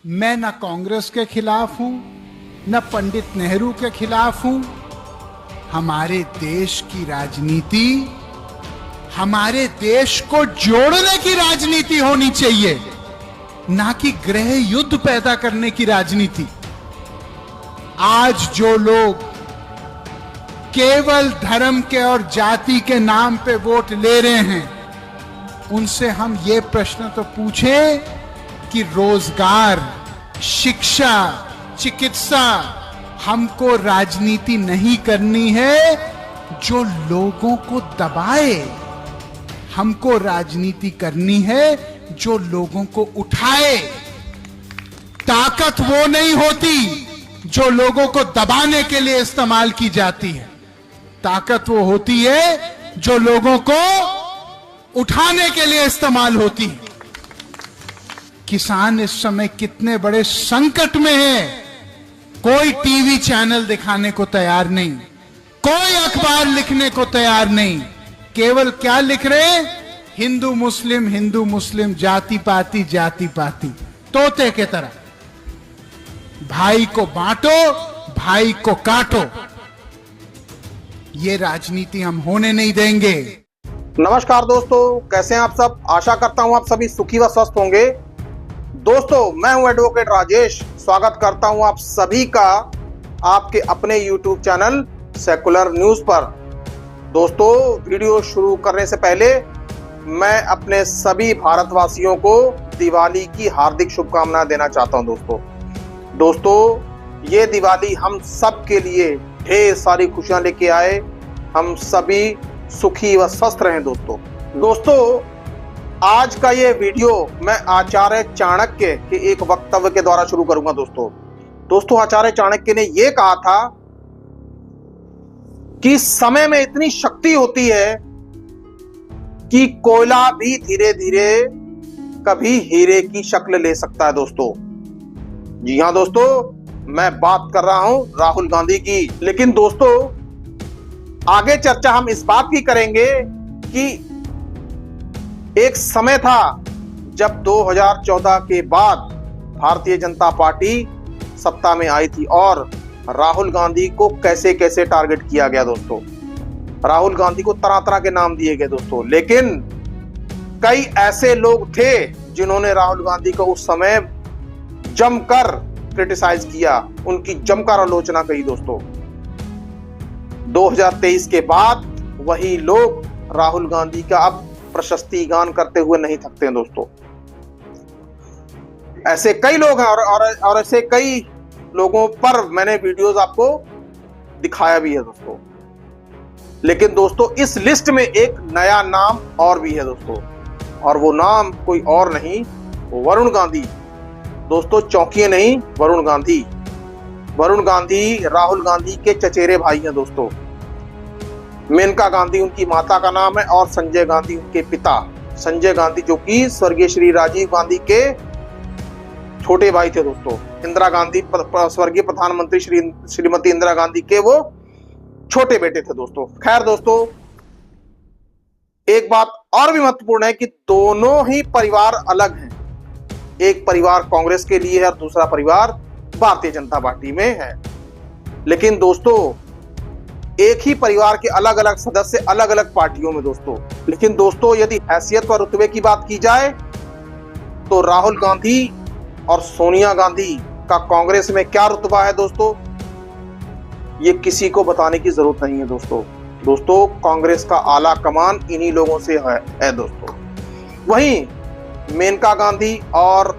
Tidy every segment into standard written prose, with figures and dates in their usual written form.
मैं न कांग्रेस के खिलाफ हूं, न पंडित नेहरू के खिलाफ हूं। हमारे देश की राजनीति हमारे देश को जोड़ने की राजनीति होनी चाहिए, ना कि गृह युद्ध पैदा करने की राजनीति। आज जो लोग केवल धर्म के और जाति के नाम पे वोट ले रहे हैं, उनसे हम ये प्रश्न तो पूछें कि रोजगार, शिक्षा, चिकित्सा, हमको राजनीति नहीं करनी है जो लोगों को दबाए। हमको राजनीति करनी है जो लोगों को उठाए। ताकत वो नहीं होती जो लोगों को दबाने के लिए इस्तेमाल की जाती है। ताकत वो होती है जो लोगों को उठाने के लिए इस्तेमाल होती है। किसान इस समय कितने बड़े संकट में है। कोई टीवी चैनल दिखाने को तैयार नहीं, कोई अखबार लिखने को तैयार नहीं। केवल क्या लिख रहे हैं? हिंदू मुस्लिम, जाति पाति, तोते के तरह। भाई को बांटो, भाई को काटो। ये राजनीति हम होने नहीं देंगे। नमस्कार दोस्तों, कैसे हैं आप सब। आशा करता हूं आप सभी सुखी व स्वस्थ होंगे। दोस्तों, मैं हूं एडवोकेट राजेश। स्वागत करता हूं आप सभी का आपके अपने YouTube चैनल सेकुलर न्यूज पर। दोस्तों, वीडियो शुरू करने से पहले मैं अपने सभी भारतवासियों को दिवाली की हार्दिक शुभकामनाएं देना चाहता हूं। दोस्तों, ये दिवाली हम सब के लिए ढेर सारी खुशियां लेके आए। हम सभी सुखी व स्वस्थ रहें। दोस्तों, आज का ये वीडियो मैं आचार्य चाणक्य के एक वक्तव्य के द्वारा शुरू करूंगा। दोस्तों, आचार्य चाणक्य ने यह कहा था कि समय में इतनी शक्ति होती है कि कोयला भी धीरे धीरे कभी हीरे की शक्ल ले सकता है। दोस्तों, जी हां दोस्तों, मैं बात कर रहा हूं राहुल गांधी की। लेकिन दोस्तों, आगे चर्चा हम इस बात की करेंगे कि एक समय था जब 2014 के बाद भारतीय जनता पार्टी सत्ता में आई थी और राहुल गांधी को कैसे कैसे टारगेट किया गया। दोस्तों, राहुल गांधी को तरह तरह के नाम दिए गए। दोस्तों, लेकिन कई ऐसे लोग थे जिन्होंने राहुल गांधी को उस समय जमकर क्रिटिसाइज किया, उनकी जमकर आलोचना की। दोस्तों, 2023 के बाद वही लोग राहुल गांधी का अब प्रशस्ति गान करते हुए नहीं थकते हैं। दोस्तों, ऐसे कई लोग हैं और ऐसे कई लोगों पर मैंने वीडियोस आपको दिखाया भी है। दोस्तों, लेकिन दोस्तों, इस लिस्ट में एक नया नाम और भी है। दोस्तों, और वो नाम कोई और नहीं, वरुण गांधी। दोस्तों, चौंकिए नहीं, वरुण गांधी राहुल गांधी के चचेरे भाई हैं। दोस्तों, मेनका गांधी उनकी माता का नाम है और संजय गांधी उनके पिता। संजय गांधी जो कि स्वर्गीय श्री राजीव गांधी के छोटे भाई थे। दोस्तों, इंदिरा गांधी स्वर्गीय प्रधानमंत्री श्रीमती इंदिरा गांधी के वो छोटे बेटे थे। दोस्तों, खैर दोस्तों, एक बात और भी महत्वपूर्ण है कि दोनों ही परिवार अलग हैं। एक परिवार कांग्रेस के लिए है और दूसरा परिवार भारतीय जनता पार्टी में है। लेकिन दोस्तों, एक ही परिवार के अलग अलग सदस्य अलग अलग पार्टियों में। लेकिन दोस्तों, यदि हैसियत व रुतबे की बात की जाए तो राहुल गांधी और सोनिया गांधी का कांग्रेस में क्या रुतबा है। दोस्तों, ये किसी को बताने की जरूरत नहीं है। दोस्तों, कांग्रेस का आला कमान इन्हीं लोगों से है। दोस्तों, वहीं मेनका गांधी और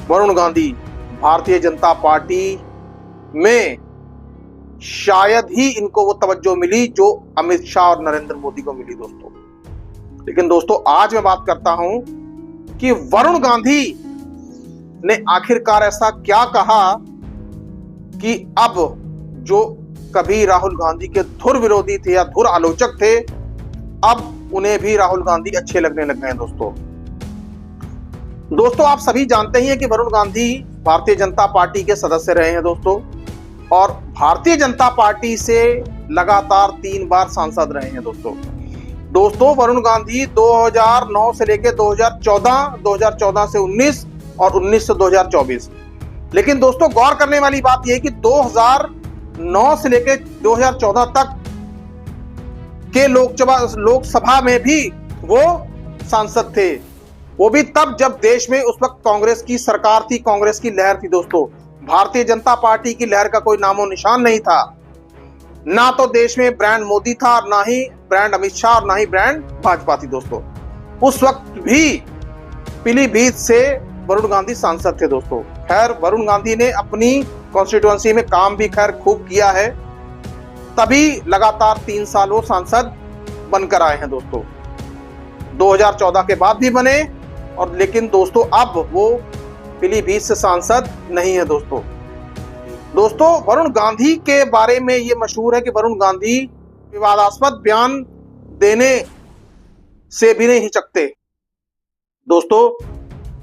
वरुण गांधी भारतीय जनता पार्टी में शायद ही इनको वो तवज्जो मिली जो अमित शाह और नरेंद्र मोदी को मिली। दोस्तों, लेकिन दोस्तों, आज मैं बात करता हूं कि वरुण गांधी ने आखिरकार ऐसा क्या कहा कि अब जो कभी राहुल गांधी के धुर विरोधी थे या धुर आलोचक थे, अब उन्हें भी राहुल गांधी अच्छे लगने लग गए। दोस्तों, आप सभी जानते ही हैं कि वरुण गांधी भारतीय जनता पार्टी के सदस्य रहे हैं। दोस्तों, और भारतीय जनता पार्टी से लगातार 3 बार सांसद रहे हैं। दोस्तों, वरुण गांधी 2009 से लेकर 2014 से 19 और 19 से 2024। लेकिन दोस्तों गौर करने वाली बात यह है कि 2009 से लेकर 2014 तक के लोकसभा में भी वो सांसद थे, वो भी तब जब देश में उस वक्त कांग्रेस की सरकार थी, कांग्रेस की लहर थी दोस्तों। भारतीय जनता पार्टी की लहर का कोई नामो निशान नहीं था। ना तो देश में ब्रांड मोदी था, ना ही ब्रांड अमित शाह, और ना ही ब्रांड भाजपा थी दोस्तों। उस वक्त भी पीलीभीत से वरुण गांधी सांसद थे दोस्तों। खैर वरुण गांधी ने अपनी कॉन्स्टिट्यूएंसी में काम भी खैर खूब किया है, तभी लगातार 3 साल वो सांसद बनकर आए हैं दोस्तों। 2014 के बाद भी बने, और लेकिन दोस्तों अब वो पीलीभीत से सांसद नहीं है दोस्तों। वरुण गांधी के बारे में ये मशहूर है कि वरुण गांधी विवादास्पद बयान देने से भी नहीं हिचकते दोस्तों।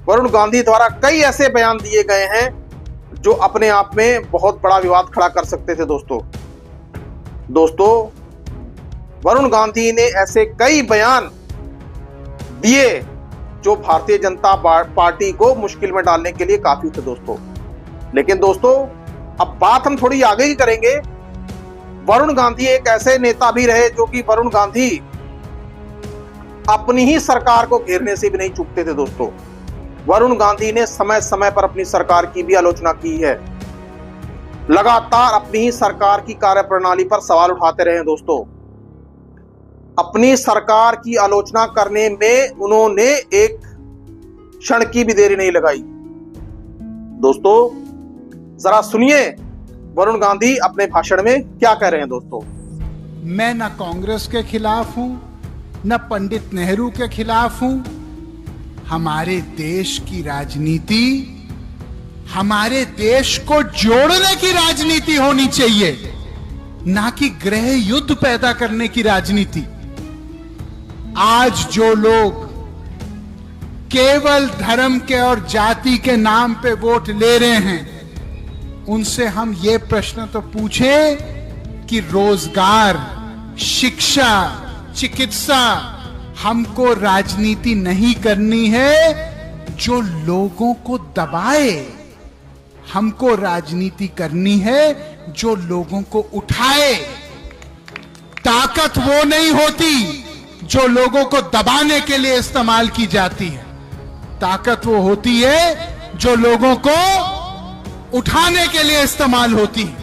वरुण गांधी द्वारा कई ऐसे बयान दिए गए हैं जो अपने आप में बहुत बड़ा विवाद खड़ा कर सकते थे दोस्तों। वरुण गांधी ने ऐसे कई बयान दिए जो भारतीय जनता पार्टी को मुश्किल में डालने के लिए काफी थे दोस्तों। लेकिन दोस्तों अब बात हम थोड़ी आगे ही करेंगे। वरुण गांधी एक ऐसे नेता भी रहे जो कि वरुण गांधी अपनी ही सरकार को घेरने से भी नहीं चूकते थे दोस्तों। वरुण गांधी ने समय समय पर अपनी सरकार की भी आलोचना की है, लगातार अपनी ही सरकार की कार्यप्रणाली पर सवाल उठाते रहे दोस्तों। अपनी सरकार की आलोचना करने में उन्होंने एक क्षण की भी देरी नहीं लगाई दोस्तों। जरा सुनिए वरुण गांधी अपने भाषण में क्या कह रहे हैं दोस्तों। मैं न कांग्रेस के खिलाफ हूं, न पंडित नेहरू के खिलाफ हूं। हमारे देश की राजनीति हमारे देश को जोड़ने की राजनीति होनी चाहिए, ना कि गृह युद्ध पैदा करने की राजनीति। आज जो लोग केवल धर्म के और जाति के नाम पे वोट ले रहे हैं, उनसे हम ये प्रश्न तो पूछें कि रोजगार, शिक्षा, चिकित्सा, हमको राजनीति नहीं करनी है जो लोगों को दबाए। हमको राजनीति करनी है जो लोगों को उठाए। ताकत वो नहीं होती जो लोगों को दबाने के लिए इस्तेमाल की जाती है। ताकत वो होती है जो लोगों को उठाने के लिए इस्तेमाल होती है।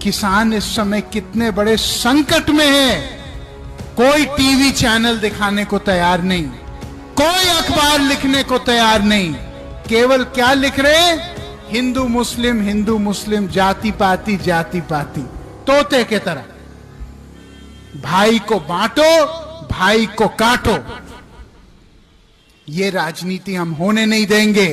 किसान इस समय कितने बड़े संकट में है। कोई टीवी चैनल दिखाने को तैयार नहीं, कोई अखबार लिखने को तैयार नहीं। केवल क्या लिख रहे हैं? हिंदू मुस्लिम, जाति पाति, तोते के तरह। भाई को बांटो, भाई को काटो। ये राजनीति हम होने नहीं देंगे।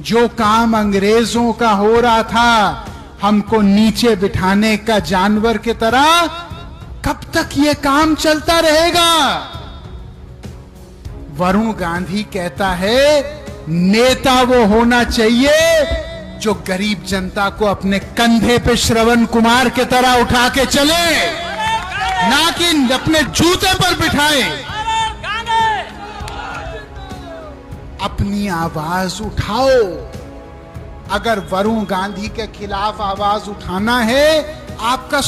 जो काम अंग्रेजों का हो रहा था, हमको नीचे बिठाने का जानवर की तरह, कब तक ये काम चलता रहेगा? वरुण गांधी कहता है नेता वो होना चाहिए जो गरीब जनता को अपने कंधे पे श्रवण कुमार के तरह उठा के चले, ना कि अपने जूते पर बिठाए। अपनी आवाज उठाओ। अगर वरुण गांधी के खिलाफ आवाज उठाना है आपका,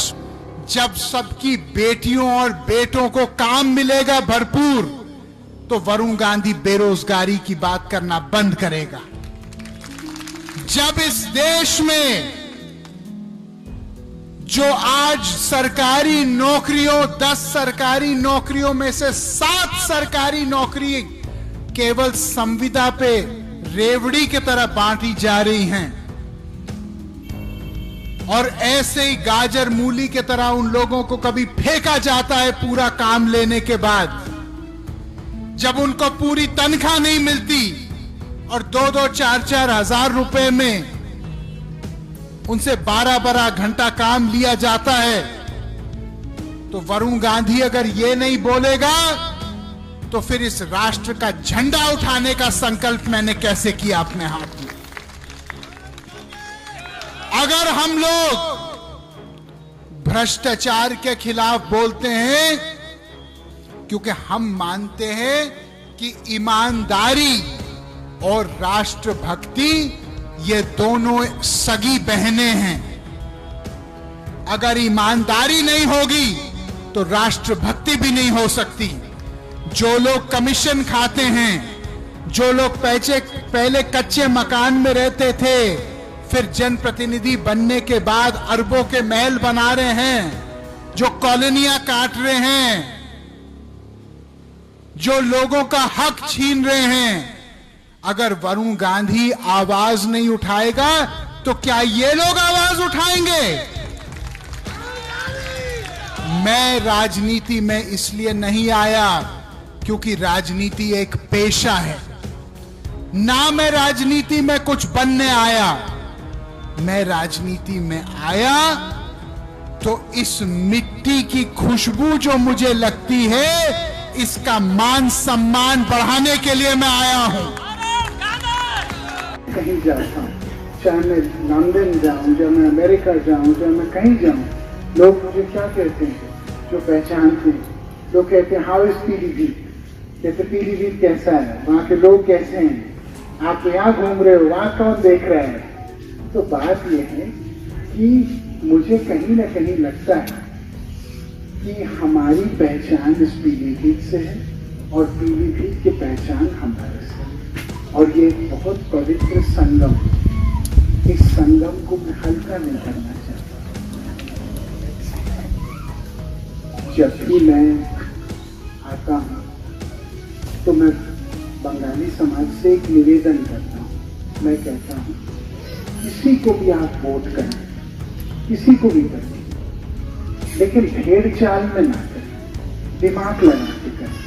जब सबकी बेटियों और बेटों को काम मिलेगा भरपूर, तो वरुण गांधी बेरोजगारी की बात करना बंद करेगा। जब इस देश में जो आज सरकारी नौकरियों, 10 सरकारी नौकरियों में से 7 सरकारी नौकरी केवल संविदा पे रेवड़ी की तरह बांटी जा रही हैं, और ऐसे ही गाजर मूली की तरह उन लोगों को कभी फेंका जाता है पूरा काम लेने के बाद, जब उनको पूरी तनख्वाह नहीं मिलती और 2-2, 4-4 हजार रुपए में उनसे 12-12 घंटा काम लिया जाता है। तो वरुण गांधी अगर ये नहीं बोलेगा तो फिर इस राष्ट्र का झंडा उठाने का संकल्प मैंने कैसे किया अपने हाथ में? अगर हम लोग भ्रष्टाचार के खिलाफ बोलते हैं क्योंकि हम मानते हैं कि ईमानदारी और राष्ट्रभक्ति ये दोनों सगी बहनें हैं। अगर ईमानदारी नहीं होगी तो राष्ट्रभक्ति भी नहीं हो सकती। जो लोग कमीशन खाते हैं, जो लोग पहले कच्चे मकान में रहते थे, फिर जनप्रतिनिधि बनने के बाद अरबों के महल बना रहे हैं, जो कॉलोनियां काट रहे हैं, जो लोगों का हक छीन रहे हैं, अगर वरुण गांधी आवाज नहीं उठाएगा तो क्या ये लोग आवाज उठाएंगे? मैं राजनीति में इसलिए नहीं आया क्योंकि राजनीति एक पेशा है। ना मैं राजनीति में कुछ बनने आया, मैं राजनीति में आया तो इस मिट्टी की खुशबू जो मुझे लगती है, इसका मान सम्मान बढ़ाने के लिए मैं आया हूं। कहीं जाता हूँ, चाहे मैं लंदन जाऊँ, चाहे मैं अमेरिका जाऊँ, चाहे मैं कहीं जाऊँ, लोग मुझे क्या कहते हैं जो पहचानते हैं? लोग कहते हैं हाउ इज पीलीभीत, कहते पीलीभीत कैसा है, वहाँ के लोग कैसे हैं, आप यहाँ घूम रहे हो, वहाँ कौन देख रहा है? तो बात यह है कि मुझे कहीं ना कहीं लगता है कि हमारी पहचान इस पीलीभीत से है और पीलीभीत की पहचान हमारे से है। और ये बहुत पवित्र संगम, इस संगम को मैं हल्का नहीं करना चाहता। जब भी मैं आता हूँ तो मैं बंगाली समाज से एक निवेदन करता हूँ। मैं कहता हूँ किसी को भी आप वोट करें, किसी को भी करें, लेकिन भेड़ चाल में ना करें, दिमाग लगा के करें।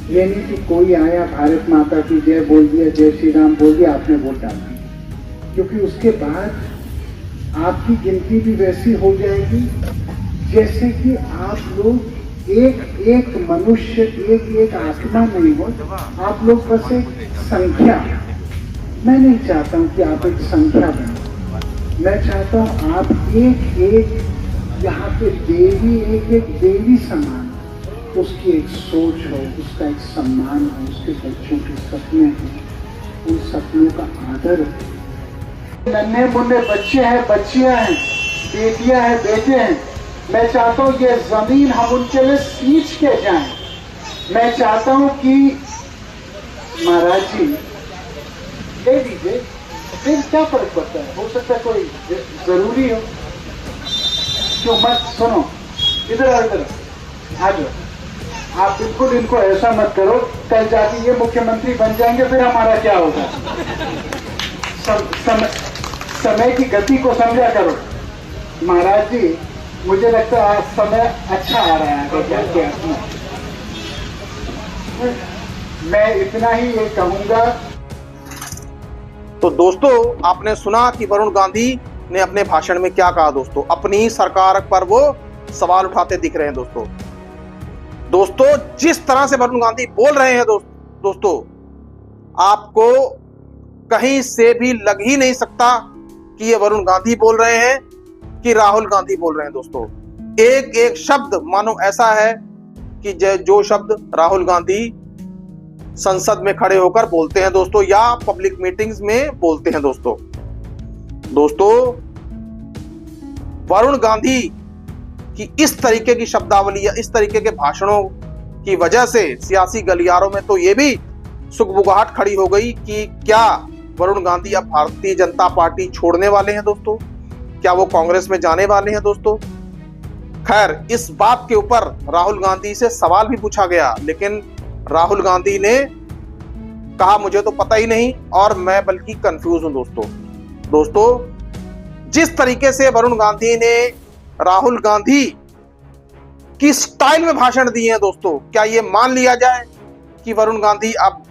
ये नहीं कि कोई आया भारत माता की जय बोल दिया, जय श्री राम बोल दिया, आपने वोट डाल दिया, क्योंकि उसके बाद आपकी गिनती भी वैसी हो जाएगी जैसे कि आप लोग एक एक मनुष्य, एक एक आत्मा नहीं हो, आप लोग बस एक संख्या। मैं नहीं चाहता हूं कि आप एक संख्या बने, मैं चाहता हूं आप एक एक यहाँ पे देवी, एक एक देवी समान, उसकी एक सोच हो, उसका एक सम्मान हो, उसके बच्चों के सपने हो, उन सपनों का आदर हो। नन्हे मुन्ने बच्चे हैं, बच्चियां हैं, बेटियां हैं, बेटे हैं, मैं चाहता हूँ ये जमीन हम उनके लिए सींच के जाएं। मैं चाहता हूँ कि महाराज जी दे दीजिए, फिर क्या फर्क पड़ता है, हो सकता है कोई जरूरी हो। क्यों मत सुनो, इधर आ, इधर आ जाओ। आप बिल्कुल इनको ऐसा मत करो कल जाके ये मुख्यमंत्री बन जाएंगे, फिर हमारा क्या होगा। समय की गति को समझा करो महाराज जी। मुझे लगता है आज समय अच्छा आ रहा है। मैं इतना ही ये कहूंगा। तो दोस्तों, आपने सुना कि वरुण गांधी ने अपने भाषण में क्या कहा। दोस्तों, अपनी सरकार पर वो सवाल उठाते दिख रहे हैं। दोस्तों जिस तरह से वरुण गांधी बोल रहे हैं दोस्तों आपको कहीं से भी लग ही नहीं सकता कि ये वरुण गांधी बोल रहे हैं कि राहुल गांधी बोल रहे हैं। दोस्तों एक एक शब्द मानो ऐसा है कि जो शब्द राहुल गांधी संसद में खड़े होकर बोलते हैं दोस्तों, या पब्लिक मीटिंग्स में बोलते हैं। दोस्तों वरुण गांधी की इस तरीके की शब्दावली या इस तरीके के भाषणों की वजह से सियासी गलियारों में तो ये भी सुगबुगाहट खड़ी हो गई कि क्या वरुण गांधी अब भारतीय जनता पार्टी छोड़ने वाले हैं। दोस्तों क्या वो कांग्रेस में जाने वाले हैं। दोस्तों खैर, इस बात के ऊपर राहुल गांधी से सवाल भी पूछा गया, लेकिन राहुल गांधी ने कहा मुझे तो पता ही नहीं और मैं बल्कि कंफ्यूज हूं। दोस्तों जिस तरीके से वरुण गांधी ने राहुल गांधी की स्टाइल में भाषण दिए हैं दोस्तों, क्या ये मान लिया जाए कि वरुण गांधी अब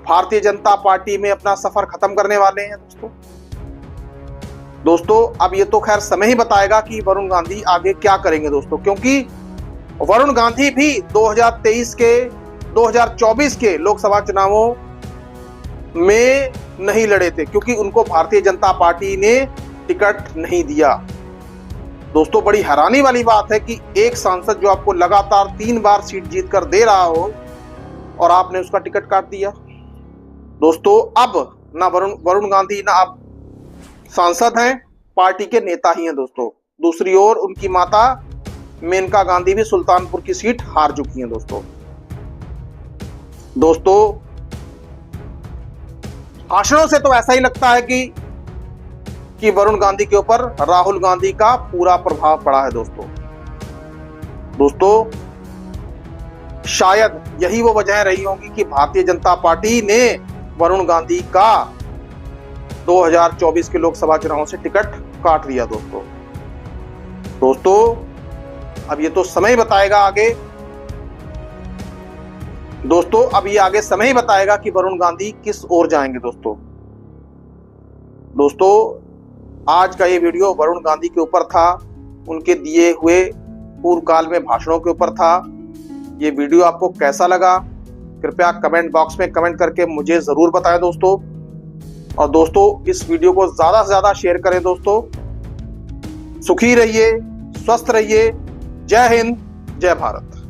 भारतीय जनता पार्टी में अपना सफर खत्म करने वाले हैं। दोस्तों अब ये तो खैर समय ही बताएगा कि वरुण गांधी आगे क्या करेंगे दोस्तों, क्योंकि वरुण गांधी भी 2024 के लोकसभा चुनावों में नहीं लड़े थे, क्योंकि उनको भारतीय जनता पार्टी ने टिकट नहीं दिया। दोस्तों बड़ी हैरानी वाली बात है कि एक सांसद जो आपको लगातार 3 बार सीट जीतकर दे रहा हो और आपने उसका टिकट काट दिया। दोस्तों अब ना वरुण गांधी ना अब सांसद हैं, पार्टी के नेता ही हैं दोस्तों। दूसरी ओर उनकी माता मेनका गांधी भी सुल्तानपुर की सीट हार चुकी हैं दोस्तों भाषणों से तो ऐसा ही लगता है कि वरुण गांधी के ऊपर राहुल गांधी का पूरा प्रभाव पड़ा है दोस्तों शायद यही वो वजह रही होगी कि भारतीय जनता पार्टी ने वरुण गांधी का 2024 के लोकसभा चुनाव से टिकट काट दिया दोस्तों अब ये तो समय बताएगा आगे दोस्तों, अब ये आगे समय ही बताएगा कि वरुण गांधी किस ओर जाएंगे दोस्तों आज का ये वीडियो वरुण गांधी के ऊपर था, उनके दिए हुए पूर्व काल में भाषणों के ऊपर था। ये वीडियो आपको कैसा लगा कृपया कमेंट बॉक्स में कमेंट करके मुझे जरूर बताएं दोस्तों। और दोस्तों इस वीडियो को ज्यादा से ज्यादा शेयर करें दोस्तों। सुखी रहिए, स्वस्थ रहिए। जय हिंद, जय भारत।